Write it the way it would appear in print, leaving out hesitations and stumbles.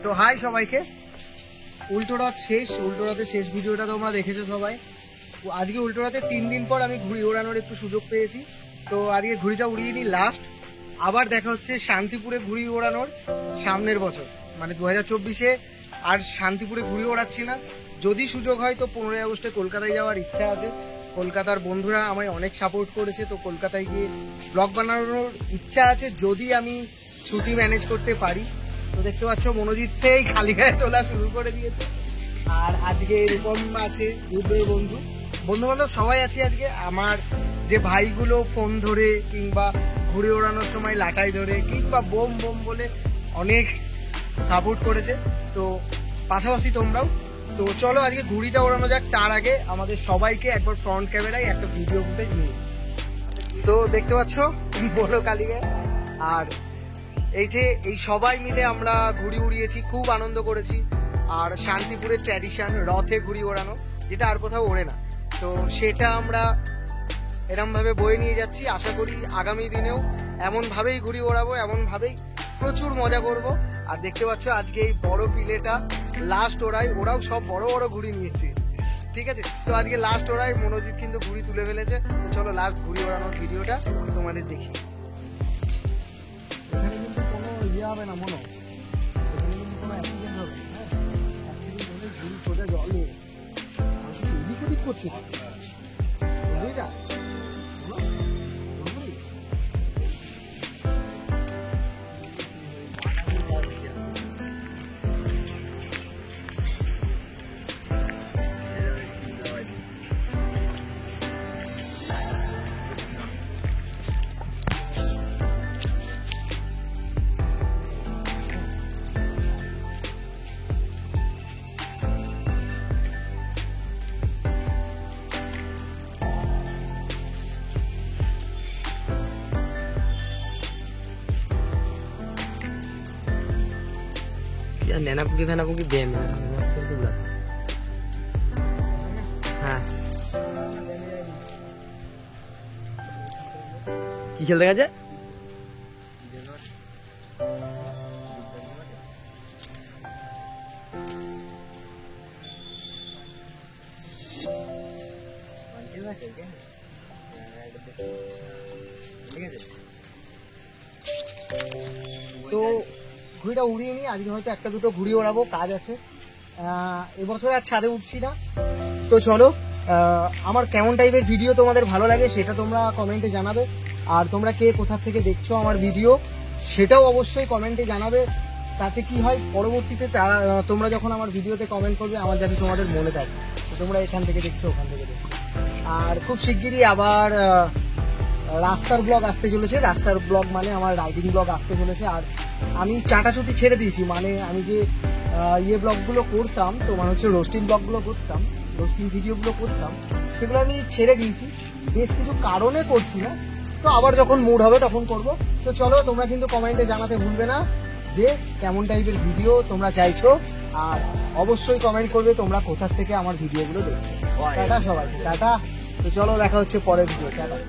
তো হাই সবাইকে, উল্টোরাত শেষ, উল্টোরাতে শেষ ভিডিওটা তোমরা দেখেছো সবাই। আজকে উল্টোরাতে 3 দিন পর আমি ঘুড়ি ওড়ানোর একটু সুযোগ পেয়েছি, তো আজকে ঘুড়িটা উড়িয়ে নিই লাস্ট। আবার দেখা হচ্ছে শান্তিপুরে ঘুড়ি ওড়ানোর সামনের বছর, মানে 2024-এ আর শান্তিপুরে ঘুড়ি ওড়াচ্ছি না। যদি সুযোগ হয় তো 15ই আগস্টে কলকাতায় যাওয়ার ইচ্ছা আছে। কলকাতার বন্ধুরা আমায় অনেক সাপোর্ট করেছে, তো কলকাতায় গিয়ে ব্লগ বানানোর ইচ্ছা আছে যদি আমি ছুটি ম্যানেজ করতে পারি। তো দেখতে পাচ্ছ মনোজিৎ সেই খালি গায়ে তোলা শুরু করে দিয়েছে। আর আজকে রূপম আছে, রূপের বন্ধু বান্ধব সবাই আছে আজকে। আমার যে ভাইগুলো ফোন ধরে কিংবা ঘুড়ি ওড়ানোর সময় লাটাই ধরে কিংবা বোম বোম বলে অনেক সাপোর্ট করেছে, তো পাশাপাশি তোমরাও। তো চলো আজকে ঘুড়িটা ওড়ানো যাক। তার আগে আমাদের সবাইকে একবার ফ্রন্ট ক্যামেরায় একটা ভিডিও ফুটেজ নিই। তো দেখতে পাচ্ছ বলো কালিগায়, আর এই সবাই মিলে আমরা ঘুড়ি উড়িয়েছি, খুব আনন্দ করেছি। আর শান্তিপুরের ট্র্যাডিশন রথে ঘুড়ি ওড়ানো, যেটা আর কোথাও ওড়ে না, তো সেটা আমরা এরম ভাবে বয়ে নিয়ে যাচ্ছি। আশা করি আগামী দিনেও এমন ভাবেই ঘুড়ি ওড়াবো, এমন ভাবেই প্রচুর মজা করব। আর দেখতে পাচ্ছ আজকে এই বড় পিলেটা লাস্ট ওড়াই, ওরাও সব বড় বড় ঘুড়ি নিয়েছে, ঠিক আছে। তো আজকে লাস্ট ওড়াই, মনোজিৎ কিন্তু ঘুড়ি তুলে ফেলেছে। তো চলো লাস্ট ঘুড়ি ওড়ানোর ভিডিওটা তোমাদের দেখি। এখানে কিন্তু কোনো ইয়ে হবে না মনো, এখানে কিন্তু কোনো অ্যাক্সিডেন্ট হবে না। হ্যাঁ, অ্যাক্সিডেন্ট হলে ঘুড়ি সোজা জলে এদিক ওদিক করছে, বুঝলি না? নেনাপুকি ফেনাপুকি দে হ্যাঁ কি খেলতে গেছে? তো ঘুড়িটা উড়িয়ে নিই, আজকে হয়তো একটা দুটো ঘুড়ি ওড়াবো, কাজ আছে। এবছর আর ছাদে উঠছি না। তো চলো, আমার কেমন টাইপের ভিডিও তোমাদের ভালো লাগে সেটা তোমরা কমেন্টে জানাবে। আর তোমরা কে কোথা থেকে দেখছো আমার ভিডিও সেটাও অবশ্যই কমেন্টে জানাবে। তাতে কি হয়, পরবর্তীতে তোমরা যখন আমার ভিডিওতে কমেন্ট করবে আমার যাতে তোমাদের মনে থাকে তোমরা এখান থেকে দেখছো ওখান থেকে দেখছো। আর খুব শিগগিরই আবার রাস্তার ব্লগ আসতে চলেছে। রাস্তার ব্লগ মানে আমার রাইডিং ব্লগ আসতে চলেছে। আর আমি চাটাচুটি ছেড়ে দিয়েছি, মানে আমি যে ব্লগগুলো করতাম, তো মানে হচ্ছে রোস্টিং ব্লগগুলো করতাম, রোস্টিং ভিডিওগুলো করতাম, সেগুলো আমি ছেড়ে দিয়েছি। বেশ কিছু কারণে করছি না, তো আবার যখন মুড হবে তখন করব। তো চলো, তোমরা কিন্তু কমেন্টে জানাতে ভুলবে না যে কেমন টাইপের ভিডিও তোমরা চাইছো, আর অবশ্যই কমেন্ট করবে তোমরা কোথা থেকে আমার ভিডিওগুলো দেখছো। টাটা সবাই, টাটা। তো চলো দেখা হচ্ছে পরের ভিডিও, টাটা।